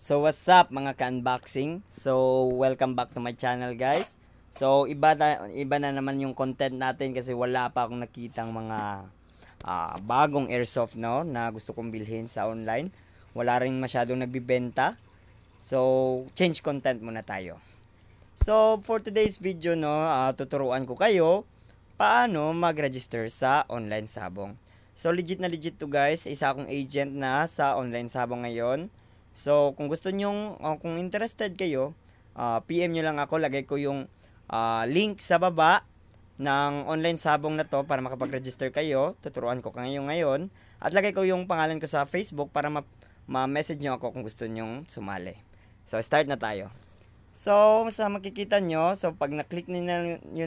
So what's up mga ka-unboxing? So welcome back to my channel guys. So iba na naman yung content natin kasi wala pa akong nakitang mga bagong airsoft na gusto kong bilhin sa online. Wala rin masyadong nagbibenta. So change content muna tayo. So for today's video tuturuan ko kayo paano mag-register sa online sabong. So legit na legit to guys, isa akong agent na sa online sabong ngayon. So kung gusto nyong, kung interested kayo, PM nyo lang ako, lagay ko yung link sa baba ng online sabong na to para makapag-register kayo. Tuturuan ko kayo ngayon. At lagay ko yung pangalan ko sa Facebook para ma-message nyo ako kung gusto nyong sumali. So start na tayo. So sa makikita nyo, so pag na-click nyo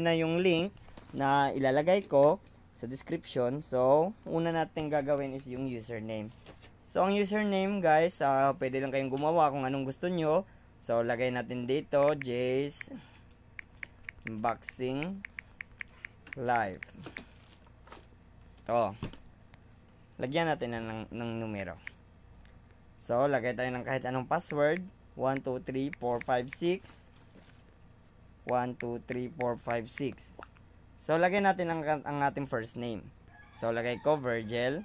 na yung link na ilalagay ko sa description, so una natin gagawin is yung username. So ang username guys, pwede lang kayong gumawa kung anong gusto nyo. So lagay natin dito Jace Unboxing Live. To. Lagyan natin ng numero. So lagay tayo ng kahit anong password. 1 2 3 4 5 6 1 2 3 4 5 6. So lagay natin ang ating first name. So lagay ko Virgil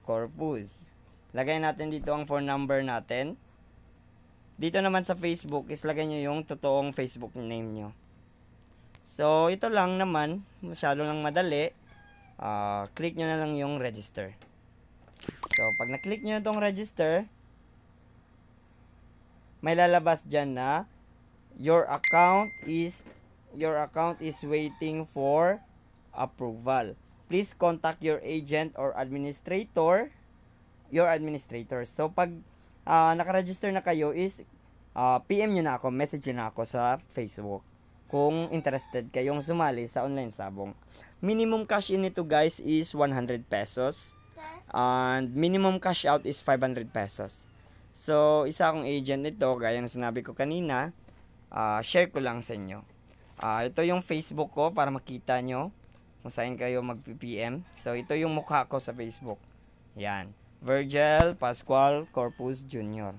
Corpus. Lagay natin dito ang phone number natin. Dito naman sa Facebook is lagay nyo yung totoong Facebook name nyo. So ito lang naman, masyado lang madali. Click nyo na lang yung register. So pag na-click nyo itong register, may lalabas dyan na your account is waiting for approval. Please contact your agent or administrator. So pag naka-register na kayo is PM nyo na ako, message nyo na ako sa Facebook kung interested kayong sumali sa online sabong. Minimum cash in ito guys is 100 pesos and minimum cash out is 500 pesos. So isa akong agent nito, gaya ng sinabi ko kanina, share ko lang sa inyo. Ito yung Facebook ko para makita nyo kung saan kayo mag-PM. So ito yung mukha ko sa Facebook. Yan, Virgil Pascual Corpus Jr.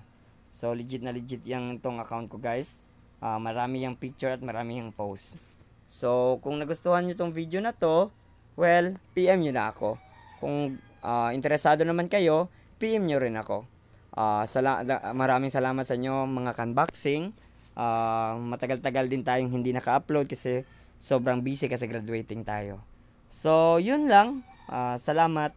So legit na legit yung itong account ko guys. Marami yung picture at marami yung post. So kung nagustuhan nyo itong video na to, well, PM nyo na ako. Kung interesado naman kayo, PM nyo rin ako. Maraming salamat sa inyo mga ka-unboxing. Matagal-tagal din tayong hindi naka-upload kasi sobrang busy kasi graduating tayo. So yun lang, salamat.